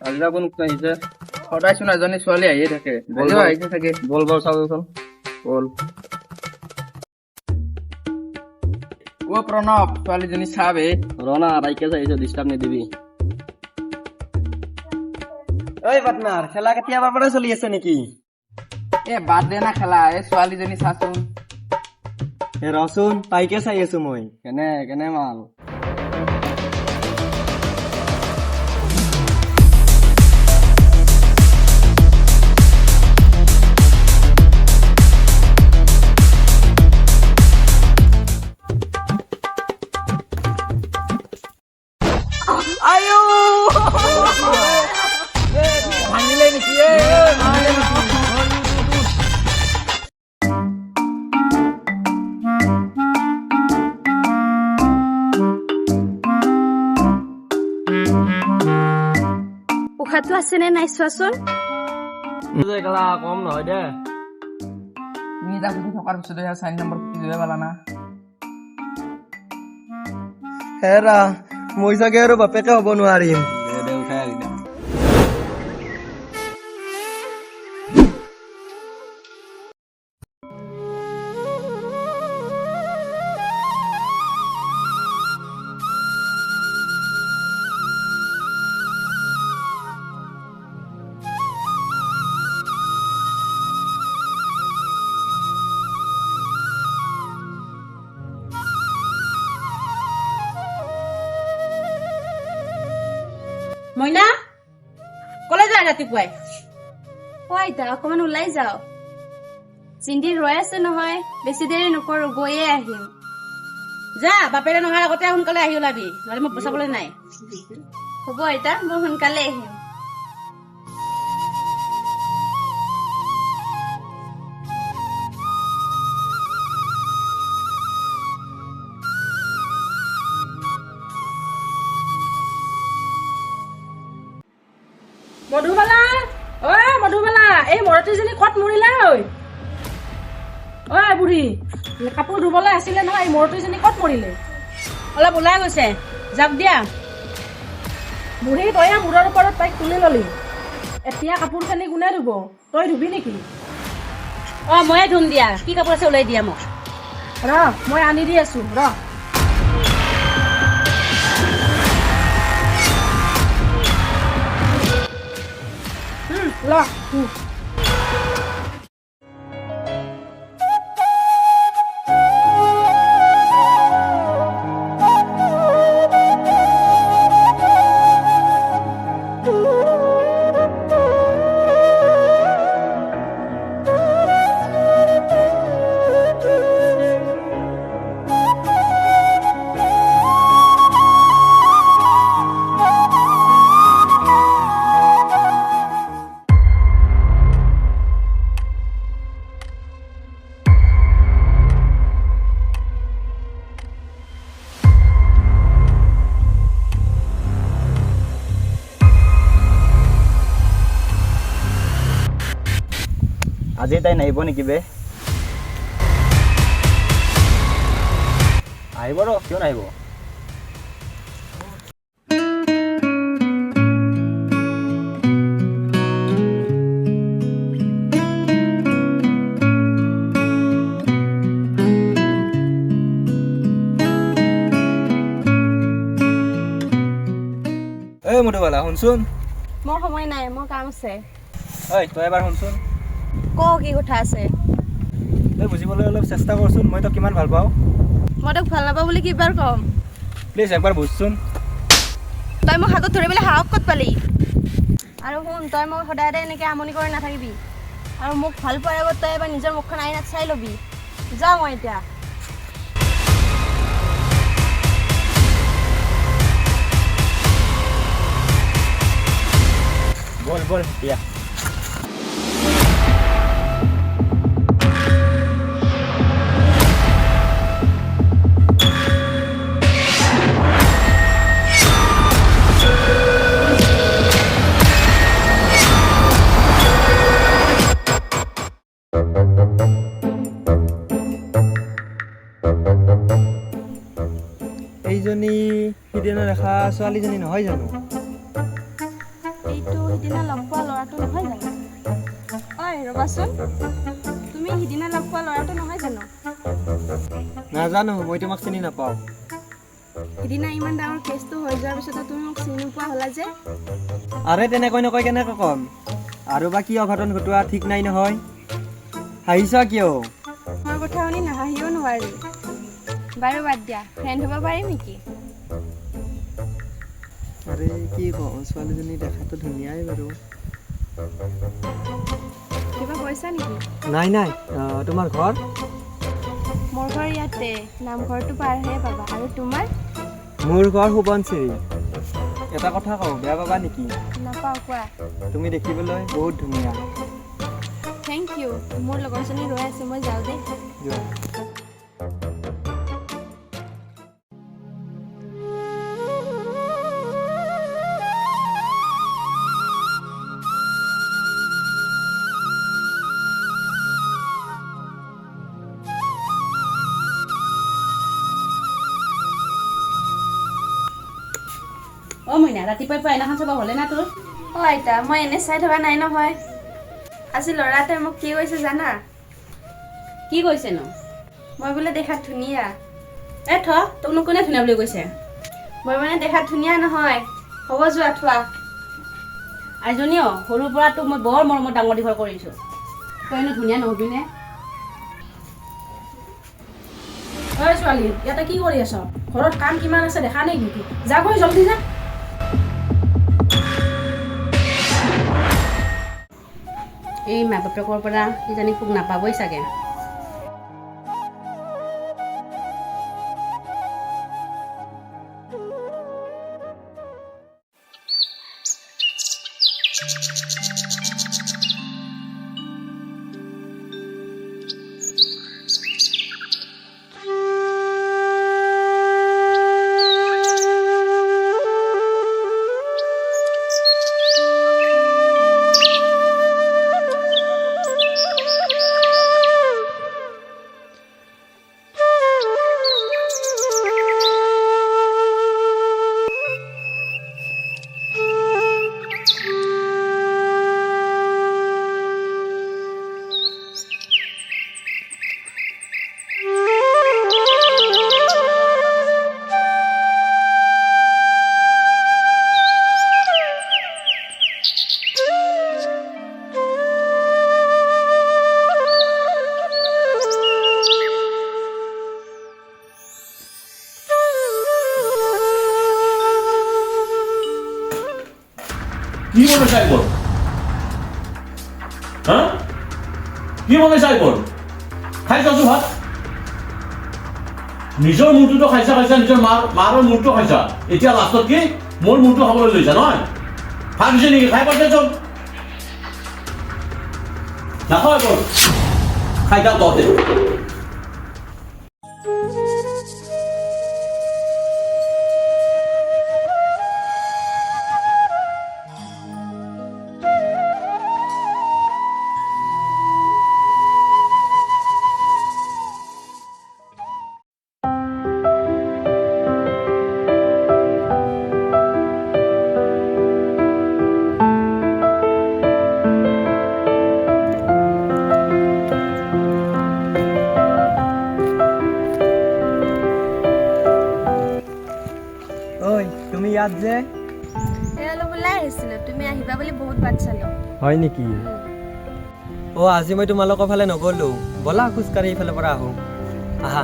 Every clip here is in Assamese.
আজিলা কোন আহিছে সদায়চোন এজনী ছোৱালী আহিয়ে থাকে আহিছে থাকে বল বল চাওঁচোন বল ও প্ৰণৱ ছোৱালীজনী চাবে ৰনা তাইকে চাইছো ডিষ্টাৰ্ব নিদিবি ঐ পাৰ্টনাৰ খেলা কেতিয়াবাৰ পৰা চলি আছে নেকি এ বাদ দে না খেলা এই ছোৱালীজনী চাচোন ৰচোন তাইকে চাই আছো মই কেনে কেনে মাল ভাঙিলে নেকি উশাহটো আছেনে নাই চোৱাচোন খেলা কম নহয় দে তুমি যা সুধি থকাৰ পিছত 4 নম্বৰ ফুটি দিব পালা না হেৰা মই চাগে আৰু বাপেকে হ'ব নোৱাৰিম দে দে উঠাই আহি দে মইনা কলে যায় ৰাতিপুৱাই ঐ আইতা অকমান ওলাই যাও চিন্তি ৰৈ আছে নহয় বেছি দেৰি নকৰো গৈয়ে আহিম যা বাপেৰে নহাৰ আগতে সোনকালে আহি ওলাবি নহলে মোক বচাবলৈ নাই হ'ব আইতা মই সোনকালে আহিম মধুবালা ঐ মধুবালা এই মৰতীজনী ক'ত মৰিলে ঐ ঐ বুঢ়ী কাপোৰ ধুবলৈ আছিলে নহয় এই মৰতীজনী ক'ত মৰিলে অলপ ওলাই গৈছে যাওক দিয়া বুঢ়ী তই মূৰৰ ওপৰত তাইক তুলি ললি এতিয়া কাপোৰ কানি কোনে ধুব তই ধুবি নেকি ময়ে ধুম দিয়া কি কাপোৰ আছে ওলাই দিয়া মোক মই আনি দি আছো ল আজি তাই নাহিব নেকি বে আহিব ৰ কিয় নাহিব এই মধুবালা শুনচোন মোৰ সময় নাই মোৰ কাম আছে ঐ তই এবাৰ শুনচোন ক কি কথা আছে তই বুজিবলৈ অলপ চেষ্টা কৰচোন মই তোক কিমান ভাল পাওঁ মই তোক ভাল নাপাওঁ বুলি কিবাৰ কম প্লিজ একবাৰ বুজচোন তই মোক হাতত ধৰিবলৈ সাহস ক'ত পালি আৰু শুন তই মোক সদায় সদায় এনেকৈ আমনি কৰি নাথাকিবি আৰু মোক ভাল পোৱাৰ আগত তই এবাৰ নিজৰ মুখখন আইনাত চাই ল'বি যা মই এতিয়া বল বল দিয়া এইজনী সিদিনা দেখা ছোৱালীজনী নহয় জানো এইটো সিদিনা লগ পোৱা ল'ৰাটো নহয় জানো ঐ ৰ'বাচোন তুমি সিদিনা লগ পোৱা ল'ৰাটো নহয় জানো নাজানো মই তোমাক চিনি নাপাওঁ সিদিনা ইমান ডাঙৰ কেছটো হৈ যোৱাৰ পিছতো তুমি মোক চিনি নোপোৱা হ'লা যে আৰে তেনেকৈ নকয় কেনেকৈ ক'ম আৰু বা কি অঘটন ঘটোৱা ঠিক নাই নহয় হাঁহিছা কিয় তোমাৰ কথা শুনি নাহাঁহিও নোৱাৰি বাৰু বাদ দিয়া ফ্ৰেণ্ড হ'ব পাৰিম নেকি আৰে কি কওঁ ছোৱালীজনী দেখাটো ধুনীয়াই বাৰু কিবা কৈছা নেকি নাই নাই তোমাৰ ঘৰ মোৰ ঘৰ ইয়াতে নামঘৰটো পাৰহে পাবা আৰু তোমাৰ মোৰ ঘৰ সোৱণশিৰি এটা কথা কওঁ বেয়া পাবা নেকি নাপাওঁ কোৱা তুমি দেখিবলৈ বহুত ধুনীয়া থেংক ইউ মোৰ লগৰজনী ৰৈ আছে মই যাওঁ দেই যোৱা অ মইনা ৰাতিপুৱাই পুৱা আইনাখন চাব হ'লে না তোৰ অ আইতা মই এনে চাই থকা নাই নহয় আজি ল'ৰা এটাই মোক কি কৈছে জানা কি কৈছেনো মই বোলে দেখাত ধুনীয়া তোকনো কোনে ধুনীয়া বুলি কৈছে মই মানে দেখাত ধুনীয়া নহয় হ'ব যোৱা থোৱা আইজনীও সৰুৰ পৰা তোক মই বৰ মৰমত ডাঙৰ দীঘল কৰিছোঁ তইনো ধুনীয়া নহবিনে ঐ ছোৱালী ইয়াতে কি কৰি আছ ঘৰত কাম কিমান আছে দেখা নাই নেকি যা গৈ জলদি যা এই মাক বাপেকৰ পৰা কিজানি পোক নাপাবই চাগে কি মনে চাইব হ্যাঁ কি মনে চাইব খাইছ ভাত নিজৰ মূৰটোতো খাইছা নিজৰ মাৰৰ মূৰটো খাইছা এতিয়া লাষ্টত কি মোৰ মূৰটো খাবলৈ লৈছা নহয় ভাত দিছে নেকি খাই পাইছে চব নাখায় বৰ খাই যাওঁ তহঁতে তুমি ইয়াত যে এই অলপ ওলাই আহিছিলোঁ তুমি আহিবা বুলি বহুত বাট চালোঁ হয় নেকি আজি মই তোমালোকৰ ফালে নগ'লো ব'লা খোজকাঢ়ি এইফালৰ পৰা আহোঁ আহা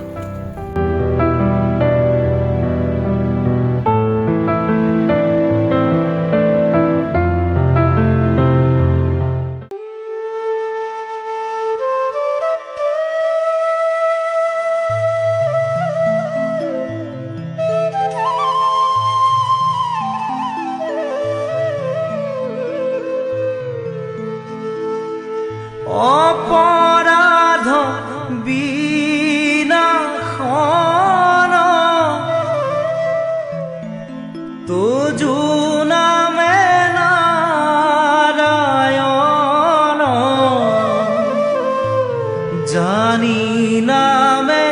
জানি নামে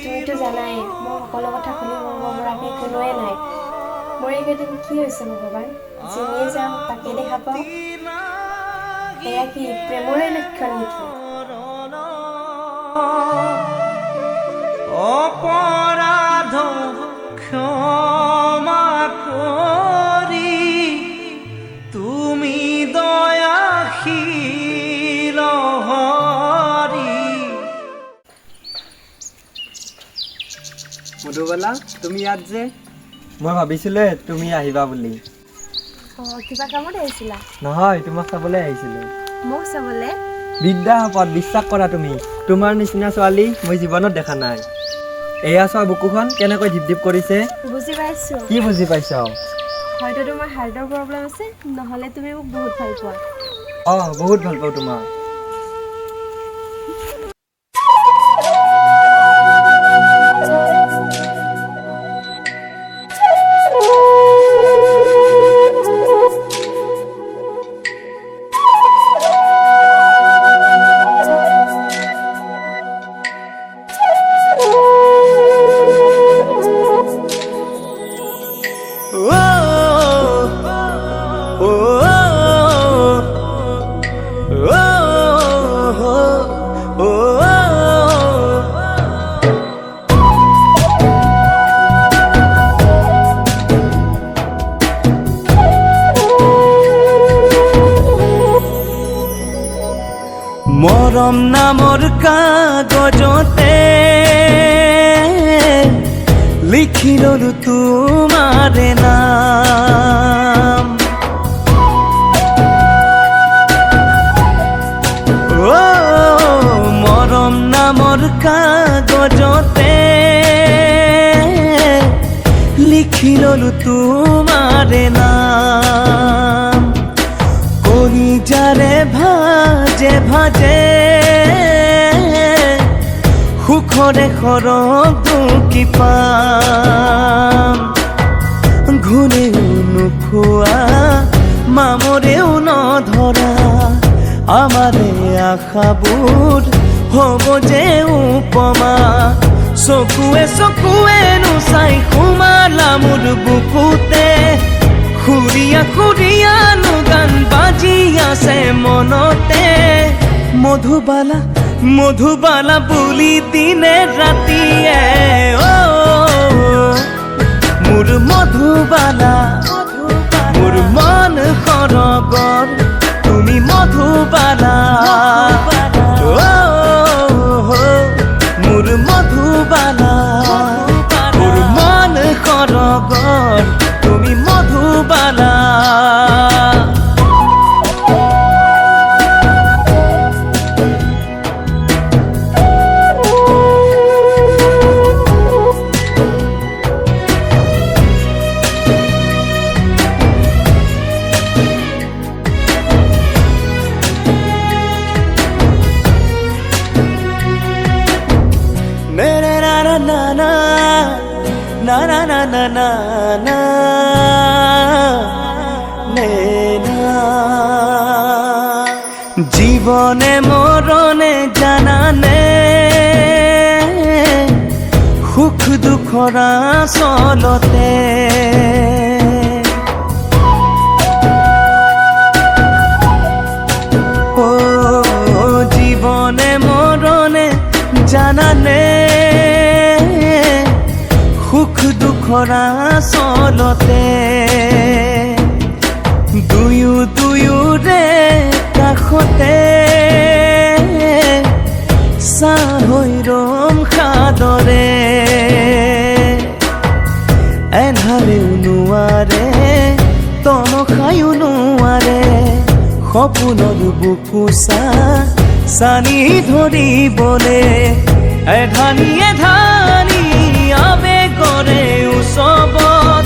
তুমিতো জানাই মই সকলো কথা শুনি মৰম পৰাকৈ কোনোৱে নাই। মোৰ এইকেইদিন কি হৈছে ভগৱান? যেনিয়ে যাওঁ তাকে দেখা পাওঁ। এয়া কি প্ৰেমৰে লক্ষণ নেকি? অপৰাধ ক্ষমা কৰি তুমি দয়াশীল হৰি। মধুবালা, তুমি ইয়াত যে? মই ভাবিছিলোঁ তুমি আহিবা বুলি। কিবা কামত আহিছিলা? নহয়, তোমাক চাবলৈ আহিছিলোঁ। মোক চাবলৈ? বিদ্যা শপত, বিশ্বাস কৰা তুমি। তোমাৰ নিচিনা ছোৱালী মই জীৱনত দেখা নাই। এয়া চোৱা বুকুখন কেনেকৈ ঢিপ ঢিপ কৰিছে। বুজি পাইছোঁ। কি বুজি পাইছ? হয়তো তোমাৰ হাৰ্টৰ প্ৰব্লেম আছে, নহ'লে তুমি মোক বহুত ভাল পোৱা। বহুত ভাল পাওঁ তোমাক। মৰম নামৰ কাগজতে লিখি ললো তোমাৰে নাম। মৰম নামৰ কাগজতে লিখি ললো তোমাৰে নাম। কলিজাৰে ভাজে ভাজে সুখৰে সৰগ দুকি পাম। ঘূৰেও নোখোৱা মামৰেও নধৰা আমাৰে আশাবোৰ হ'ব যে উপমা। চকুৱে চকুৱে নোচাই সোমালা মোৰ বুকুতে। খুৰীয়া খুৰীয়ানো গান বাজি আছে মনতে। মধুবালা মধুবালা বুলি দিনে ৰাতিয়ে মোৰ মধুবালা, মোৰ মন সৰগৰ তুমি মধুবালা। মোৰ মধুবালা, মোৰ মন সৰগৰ তুমি Madhubala. Na na na na na na na জীবনে মরণে জানানে সুখ দুখৰ আচলতে। জীবনে মৰণে জানানে সুখ দুখৰ আচলতে। দুয়ো দুয়োৰে কাষতে চাহ হৈ ৰম সাদৰে। এন্ধাৰেও নোৱাৰে তমসায়ো নোৱাৰে সপোনৰ বুকুচা চানি ধৰিবলে। এধানি এধানি আবেগৰে উৎসৱত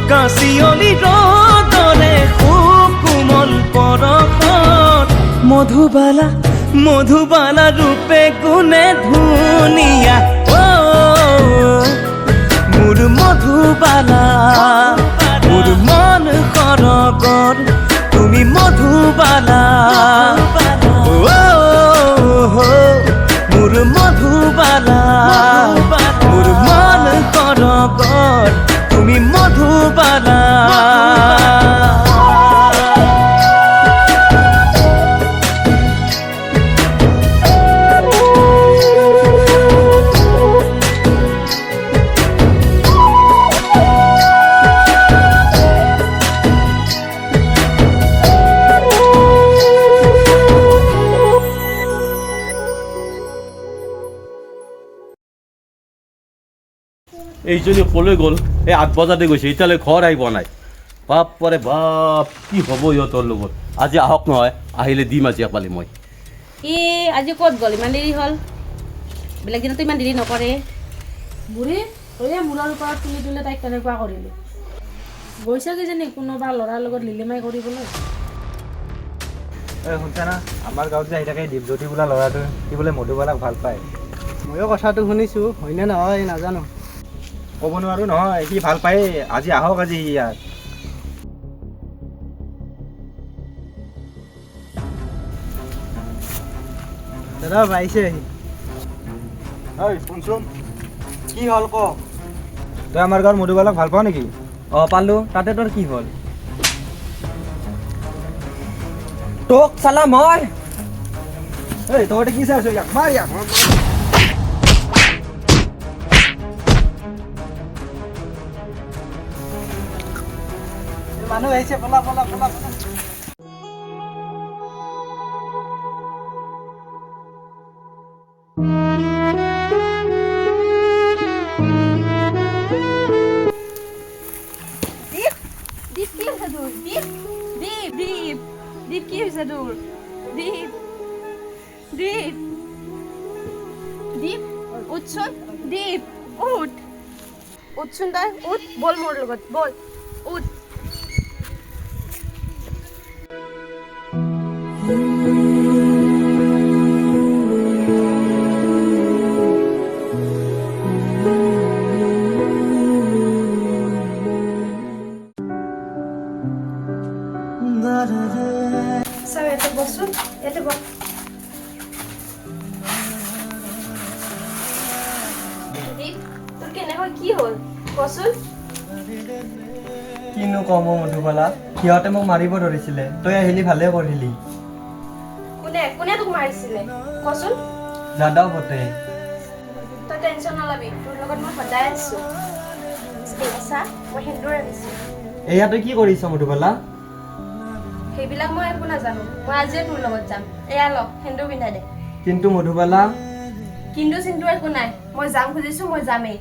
কাঁচিয়লি ৰদৰে সুকোমল পৰশত। মধুবালা মধুবালা ৰূপে গুণে ধুনীয়া মোৰ মধুবালা। মোৰ মন সৰগৰ তুমি মধুবালা। এইজনী ক'লৈ গ'ল? এই 8 বজাতে গৈছে, এতিয়ালৈ ঘৰ আহি পোৱা নাই। বাপৰে বাপ, কি হ'ব ইহঁতৰ লগত? আজি আহক নহয়, আহিলে দিম আজি এপালি মই। ই আজি ক'ত গ'ল? ইমান দেৰি হ'ল। বেলেগ দিনতো ইমান দেৰি নকৰে। বুঢ়ী তই মূৰৰ ওপৰত তুলি তুলি তাইক তেনেকুৱা কৰিলি। গৈছে কিজানি কোনোবা ল'ৰাৰ লগত লিলিমাই কৰিবলৈ। শুনছা না, আমাৰ গাঁৱত যে আহি থাকে দীপজ্যোতি বোলা ল'ৰাটো, সি বোলে মধুবালাক ভাল পায়। ময়ো কথাটো শুনিছোঁ, হয়নে নহয় নাজানো। ক'ব নোৱাৰো নহয়, সি ভাল পায়ে। আজি আহক আজি সি ইয়াত। দাদা পাইছে সি। শুনচোন, কি হ'ল ক? তই আমাৰ গাঁৱৰ মধুবালাক ভাল পাৱ নেকি? অঁ পালো, তাতে তোৰ কি হ'ল? তোক চালা মই তহঁতে কি চাই আছ? ইয়াক মাৰ, ইয়াক মানুহ আহিছে, পলা পলা পলা পলা। দীপ কি হৈছে তোৰ? দীপ দীপ দীপ দীপ কি হৈছে তোৰ? দীপ দীপ দীপ উঠচোন। দীপ উঠ, উঠচোন তই, উঠ, বল মোৰ লগত, বল উঠ। চাও ইয়াতে বসচোন, ইয়াতে বস। দীপ তোৰ কেনেকৈ কি হ'ল কচোন? কিনো কম মধুবালা, সিহঁতে মোক মাৰিব ধৰিছিলে, তই আহিলি ভালে কৰিলি। কোনে কোনে তোক মাৰিছিলে কচোন? যাদৱ হতে। তই টেনশ্যন নলবি, তোৰ লগত মই সদায় আছো। চা মই সেন্দুৰ আনিছো। এয়া তই কি কৰিছ মধুবালা? সেইবিলাক মই একো নাজানো, মই আজিয়ে তোৰ লগত যাম। এয়া ল, সেন্দুৰ পিন্ধাই দে। কিন্তু মধুবালা, কিন্তু চিন্তু একো নাই, মই যাম খুজিছো, মই যামেই।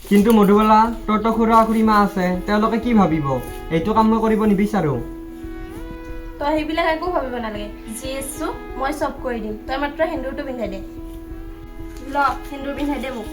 কিন্তু মধুবালা, তোৰ তো খুৰা খুৰীমা আছে, তেওঁলোকে কি ভাবিব? এইটো কাম মই কৰিব নিবিচাৰো। তই সেইবিলাক একো ভাবিব নালাগে, যি ইচ্ছো মই চব কৰি দিম। তই মাত্ৰ সেন্দুৰটো পিন্ধাই দে। ল, সেন্দুৰ পিন্ধাই দে মোক।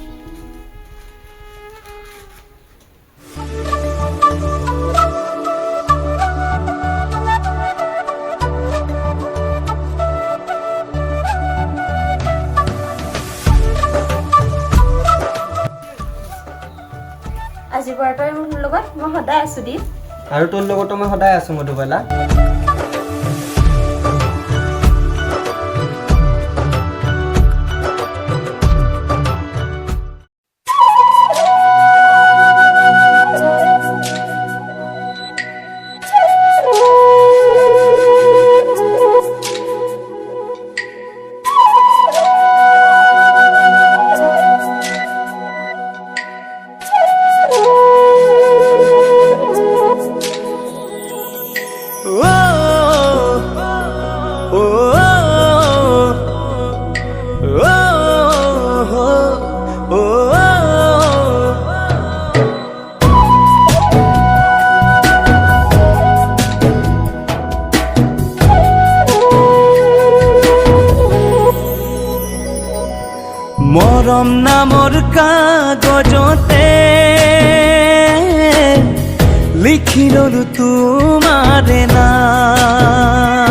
আজিৰ পৰা তই মোৰ লগত মই সদায় আছো দীপ। আৰু তোৰ লগতো মই সদায় আছো মধুবালা। মৰম নামৰ কাগজতে লিখি ললো তোমাৰে নাম।